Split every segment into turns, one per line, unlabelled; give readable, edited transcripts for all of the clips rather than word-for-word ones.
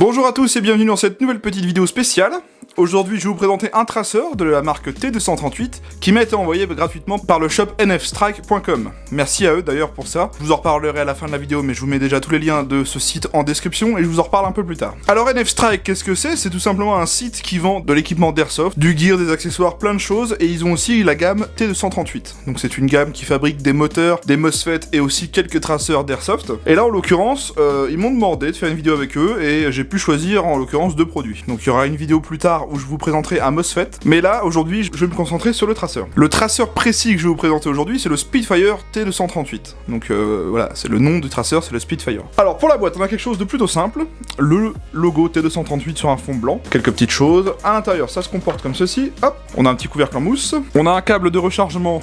Bonjour à tous et bienvenue dans cette nouvelle petite vidéo spéciale. Aujourd'hui, je vais vous présenter un traceur de la marque T238 qui m'a été envoyé gratuitement par le shop nfstrike.com. Merci à eux d'ailleurs pour ça. Je vous en reparlerai à la fin de la vidéo, mais je vous mets déjà tous les liens de ce site en description et je vous en reparle un peu plus tard. Alors NFstrike, qu'est-ce que c'est? C'est tout simplement un site qui vend de l'équipement d'airsoft, du gear, des accessoires, plein de choses, et ils ont aussi la gamme T238. Donc c'est une gamme qui fabrique des moteurs, des MOSFET et aussi quelques traceurs d'airsoft. Et là en l'occurrence, ils m'ont demandé de faire une vidéo avec eux et j'ai pu choisir en l'occurrence deux produits. Donc il y aura une vidéo plus tard où je vous présenterai un MOSFET, mais là aujourd'hui je vais me concentrer sur le traceur. Le traceur précis que je vais vous présenter aujourd'hui, c'est le Spitfire T238. Donc voilà, c'est le nom du traceur, c'est le Spitfire. Alors pour la boîte, on a quelque chose de plutôt simple, le logo T238 sur un fond blanc, quelques petites choses. À l'intérieur, ça se comporte comme ceci. Hop, on a un petit couvercle en mousse, on a un câble de rechargement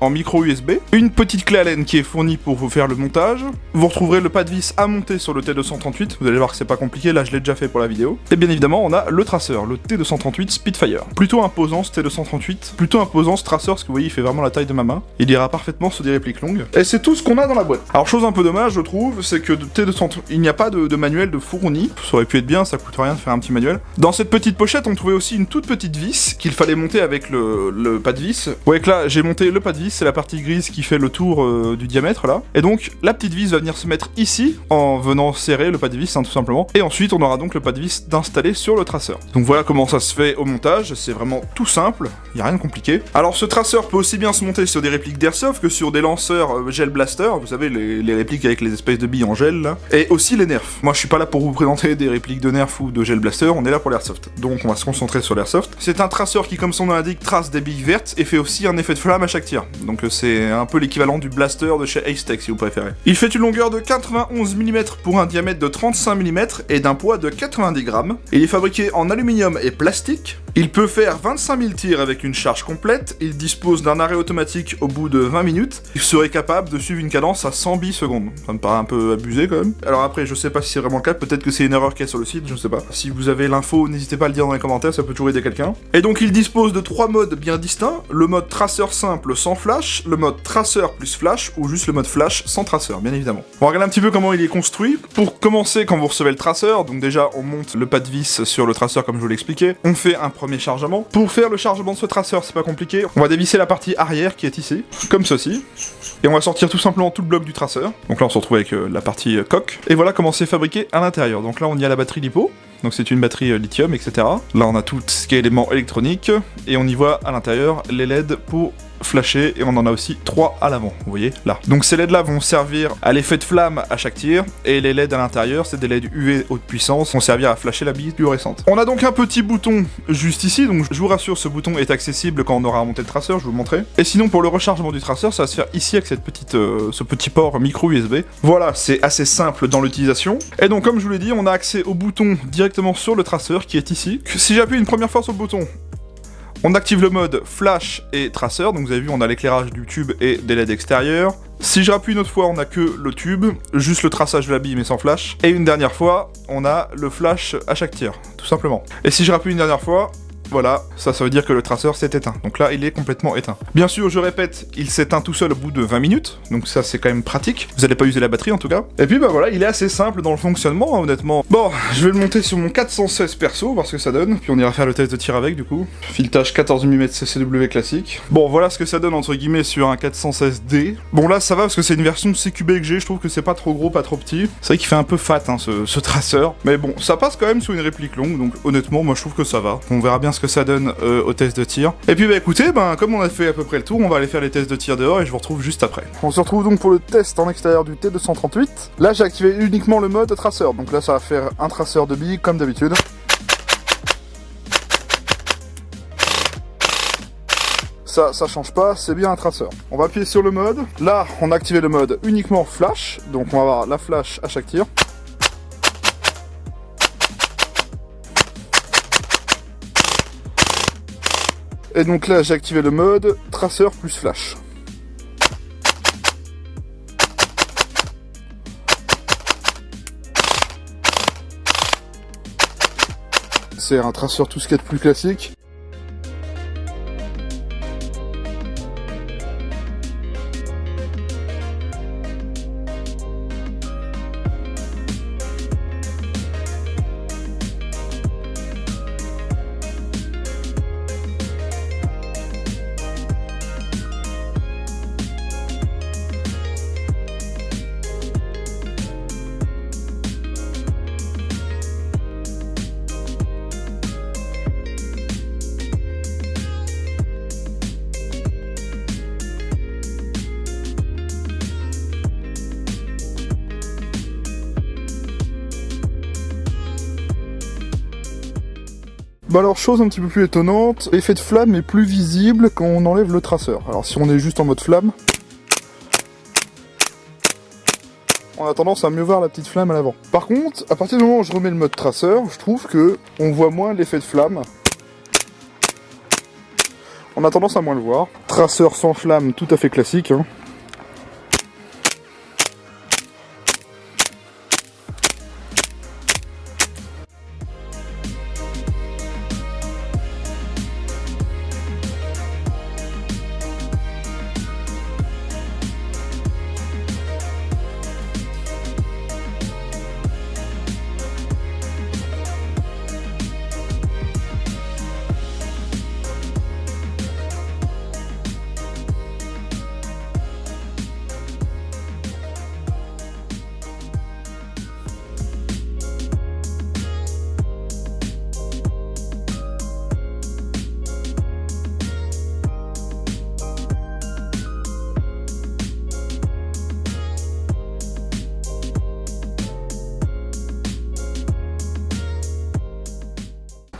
en micro USB, une petite clé Allen qui est fournie pour vous faire le montage. Vous retrouverez le pad vis à monter sur le T238, vous allez voir que c'est pas compliqué, là je l'ai déjà fait pour la vidéo. Et bien évidemment on a le traceur, le T238 Spitfire. Plutôt imposant ce T238, plutôt imposant ce traceur, parce que vous voyez il fait vraiment la taille de ma main. Il ira parfaitement sur des répliques longues. Et c'est tout ce qu'on a dans la boîte. Alors chose un peu dommage je trouve, c'est que T238, il n'y a pas de manuel de fourni. Ça aurait pu être bien, ça coûte rien de faire un petit manuel. Dans cette petite pochette on trouvait aussi une toute petite vis qu'il fallait monter avec le pad vis. Vous voyez que là j'ai monté le pad vis, c'est la partie grise qui fait le tour du diamètre là. Et donc la petite vis va venir se mettre ici en venant serrer le pad vis tout simplement. Et ensuite on aura donc le pad vis d'installer sur le traceur. Donc voilà comment ça se fait au montage, c'est vraiment tout simple, il n'y a rien de compliqué. Alors ce traceur peut aussi bien se monter sur des répliques d'airsoft que sur des lanceurs gel blaster, vous savez les répliques avec les espèces de billes en gel là. Et aussi les nerfs. Moi je suis pas là pour vous présenter des répliques de nerfs ou de gel blaster, on est là pour l'airsoft. Donc on va se concentrer sur l'airsoft. C'est un traceur qui comme son nom l'indique trace des billes vertes et fait aussi un effet de flamme à chaque tir. Donc c'est un peu l'équivalent du blaster de chez Ace-Tech si vous préférez. Il fait une longueur de 91 mm pour un diamètre de 35 mm et d'un poids de 90 grammes. Il est fabriqué en aluminium et plastique. Il peut faire 25 000 tirs avec une charge complète. Il dispose d'un arrêt automatique au bout de 20 minutes. Il serait capable de suivre une cadence à 100 billes secondes. Ça me paraît un peu abusé quand même. Alors après, je sais pas si c'est vraiment le cas. Peut-être que c'est une erreur qu'il y a sur le site, je ne sais pas. Si vous avez l'info, n'hésitez pas à le dire dans les commentaires, ça peut toujours aider quelqu'un. Et donc il dispose de 3 modes bien distincts. Le mode traceur simple sans flash, le mode traceur plus flash ou juste le mode flash sans traceur, bien évidemment. On va regarder un petit peu comment il est construit. Pour commencer, quand vous recevez le traceur, donc déjà on monte le pad vis sur le traceur comme je vous l'ai expliqué. On fait un premier chargement. Pour faire le chargement de ce traceur, c'est pas compliqué. On va dévisser la partie arrière qui est ici, comme ceci. Et on va sortir tout simplement tout le bloc du traceur. Donc là on se retrouve avec la partie coque. Et voilà comment c'est fabriqué à l'intérieur. Donc là on y a la batterie LiPo. Donc c'est une batterie lithium, etc. Là on a tout ce qui est éléments électroniques. Et on y voit à l'intérieur les LED pour flasher, et on en a aussi 3 à l'avant, vous voyez là. Donc ces LED là vont servir à l'effet de flamme à chaque tir, et les LED à l'intérieur, c'est des LED UV haute puissance, vont servir à flasher la bille fluorescente. On a donc un petit bouton juste ici, donc je vous rassure, ce bouton est accessible quand on aura remonté le traceur, je vous le montrerai. Et sinon pour le rechargement du traceur, ça va se faire ici avec cette petite, ce petit port micro USB. Voilà, c'est assez simple dans l'utilisation. Et donc comme je vous l'ai dit, on a accès au bouton directement sur le traceur qui est ici. Si j'appuie une première fois sur le bouton, on active le mode flash et traceur, donc vous avez vu on a l'éclairage du tube et des LED extérieurs. Si je rappuie une autre fois, on a que le tube, juste le traçage de la bille mais sans flash. Et une dernière fois, on a le flash à chaque tir, tout simplement. Et si je rappuie une dernière fois, voilà, ça veut dire que le traceur s'est éteint. Donc là, il est complètement éteint. Bien sûr, je répète, il s'éteint tout seul au bout de 20 minutes. Donc ça, c'est quand même pratique. Vous n'allez pas user la batterie, en tout cas. Et puis, bah voilà, il est assez simple dans le fonctionnement, hein, honnêtement. Bon, je vais le monter sur mon 416 perso, voir ce que ça donne. Puis on ira faire le test de tir avec, du coup. Filetage 14 mm CCW classique. Bon, voilà ce que ça donne, entre guillemets, sur un 416D. Bon, là, ça va, parce que c'est une version CQB que j'ai. Je trouve que c'est pas trop gros, pas trop petit. C'est vrai qu'il fait un peu fat, hein, ce traceur. Mais bon, ça passe quand même sur une réplique longue. Donc honnêtement, moi, je trouve que ça va. On verra bien ce que ça donne au test de tir. Et puis bah écoutez, comme on a fait à peu près le tour, on va aller faire les tests de tir dehors et je vous retrouve juste après. On se retrouve donc pour le test en extérieur du T238. Là j'ai activé uniquement le mode traceur, donc là ça va faire un traceur de billes comme d'habitude. Ça change pas, c'est bien un traceur. On va appuyer sur le mode. Là on a activé le mode uniquement flash, donc on va avoir la flash à chaque tir. Et donc là, j'ai activé le mode traceur plus flash. C'est un traceur tout ce qu'il y a de plus classique. Bah alors, chose un petit peu plus étonnante, l'effet de flamme est plus visible quand on enlève le traceur. Alors si on est juste en mode flamme, on a tendance à mieux voir la petite flamme à l'avant. Par contre, à partir du moment où je remets le mode traceur, je trouve que on voit moins l'effet de flamme. On a tendance à moins le voir. Traceur sans flamme, tout à fait classique, hein.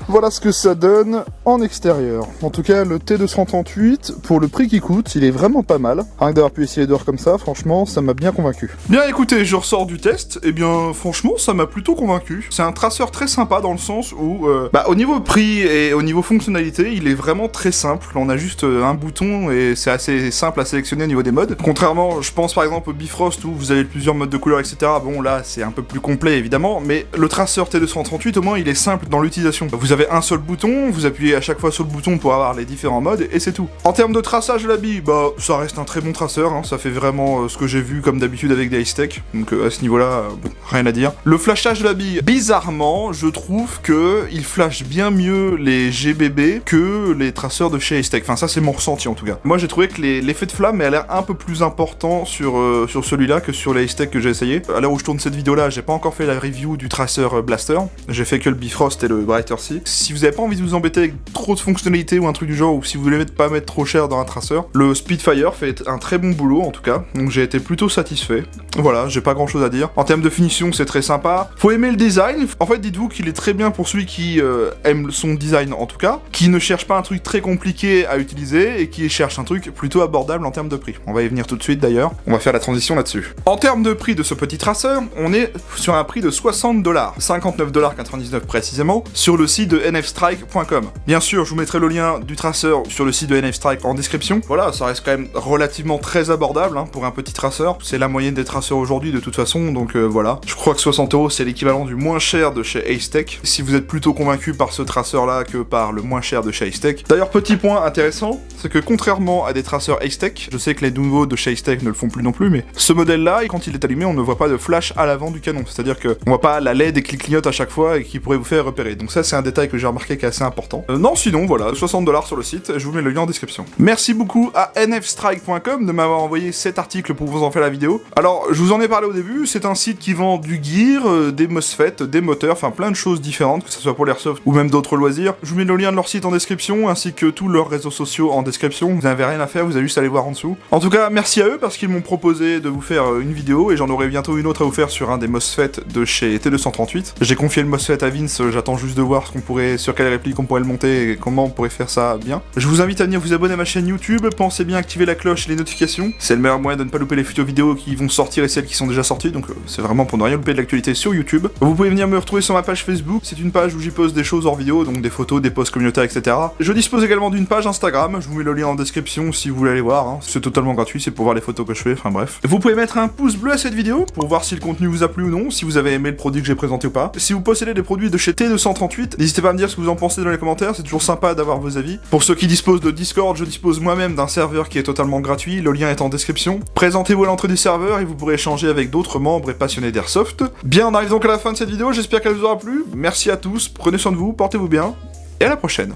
Voilà ce que ça donne en extérieur. En tout cas, le T238, pour le prix qu'il coûte, il est vraiment pas mal. Rien que d'avoir pu essayer dehors comme ça, franchement, ça m'a bien convaincu. Bien écoutez, je ressors du test, et bien franchement, ça m'a plutôt convaincu. C'est un traceur très sympa dans le sens où, au niveau prix et au niveau fonctionnalité, il est vraiment très simple. On a juste un bouton et c'est assez simple à sélectionner au niveau des modes. Contrairement, je pense par exemple au Bifrost où vous avez plusieurs modes de couleurs, etc. Bon là, c'est un peu plus complet évidemment, mais le traceur T238 au moins, il est simple dans l'utilisation. Vous avez un seul bouton, vous appuyez à chaque fois sur le bouton pour avoir les différents modes, et c'est tout. En termes de traçage de la bille, bah ça reste un très bon traceur, hein. Ça fait vraiment ce que j'ai vu comme d'habitude avec des Ace-Tech, donc à ce niveau-là, bon, rien à dire. Le flashage de la bille, bizarrement, je trouve que il flash bien mieux les GBB que les traceurs de chez Ace-Tech, enfin ça c'est mon ressenti en tout cas. Moi j'ai trouvé que l'effet de flamme a l'air un peu plus important sur celui-là que sur les Ace-Tech que j'ai essayé. À l'heure où je tourne cette vidéo-là, j'ai pas encore fait la review du traceur Blaster, j'ai fait que le Bifrost et le Brighter Sea. Si vous avez pas envie de vous embêter avec trop de fonctionnalités ou un truc du genre, ou si vous voulez pas mettre trop cher dans un traceur, le Spitfire fait un très bon boulot en tout cas, donc j'ai été plutôt satisfait. Voilà, j'ai pas grand chose à dire. En termes de finition, c'est très sympa. Faut aimer le design. En fait, dites-vous qu'il est très bien pour celui qui aime son design en tout cas, qui ne cherche pas un truc très compliqué à utiliser et qui cherche un truc plutôt abordable en termes de prix. On va y venir tout de suite d'ailleurs. On va faire la transition là-dessus. En termes de prix de ce petit traceur, on est sur un prix de $60, 59,99$ précisément, sur le site de nfstrike.com. Bien sûr, je vous mettrai le lien du traceur sur le site de NFStrike en description. Voilà, ça reste quand même relativement très abordable hein, pour un petit traceur. C'est la moyenne des traceurs aujourd'hui de toute façon, donc voilà. Je crois que 60€ c'est l'équivalent du moins cher de chez Ace-Tech. Si vous êtes plutôt convaincu par ce traceur-là que par le moins cher de chez Ace-Tech. D'ailleurs, petit point intéressant, c'est que contrairement à des traceurs Ace-Tech, je sais que les nouveaux de chez Ace-Tech ne le font plus non plus, mais ce modèle-là, quand il est allumé, on ne voit pas de flash à l'avant du canon. C'est-à-dire que on voit pas la LED qui clignote à chaque fois et qui pourrait vous faire repérer. Donc ça, c'est un détail que j'ai remarqué qui est assez important. Non, sinon, voilà, 60$ sur le site, je vous mets le lien en description. Merci beaucoup à nfstrike.com de m'avoir envoyé cet article pour vous en faire la vidéo. Alors, je vous en ai parlé au début, c'est un site qui vend du gear, des MOSFET, des moteurs, enfin plein de choses différentes, que ce soit pour l'airsoft ou même d'autres loisirs. Je vous mets le lien de leur site en description, ainsi que tous leurs réseaux sociaux en description. Vous n'avez rien à faire, vous avez juste à aller voir en dessous. En tout cas, merci à eux parce qu'ils m'ont proposé de vous faire une vidéo, et j'en aurai bientôt une autre à vous faire sur un des MOSFET de chez T238. J'ai confié le MOSFET à Vince, j'attends juste de voir sur quelle réplique on pourrait le monter et comment on pourrait faire ça bien. Je vous invite à venir vous abonner à ma chaîne YouTube, pensez bien à activer la cloche et les notifications, c'est le meilleur moyen de ne pas louper les futures vidéos qui vont sortir et celles qui sont déjà sorties, donc c'est vraiment pour ne rien louper de l'actualité sur YouTube. Vous pouvez venir me retrouver sur ma page Facebook, c'est une page où j'y poste des choses hors vidéo, donc des photos, des posts communautaires, etc. Je dispose également d'une page Instagram, je vous mets le lien en description si vous voulez aller voir, hein. C'est totalement gratuit, c'est pour voir les photos que je fais, enfin bref. Vous pouvez mettre un pouce bleu à cette vidéo, pour voir si le contenu vous a plu ou non, si vous avez aimé le produit que j'ai présenté ou pas. Si vous possédez des produits de chez T238, n'hésitez pas à me dire ce que vous en pensez dans les commentaires, c'est toujours sympa d'avoir vos avis. Pour ceux qui disposent de Discord, je dispose moi-même d'un serveur qui est totalement gratuit, le lien est en description. Présentez-vous à l'entrée du serveur et vous pourrez échanger avec d'autres membres et passionnés d'airsoft. Bien, on arrive donc à la fin de cette vidéo, j'espère qu'elle vous aura plu. Merci à tous, prenez soin de vous, portez-vous bien, et à la prochaine.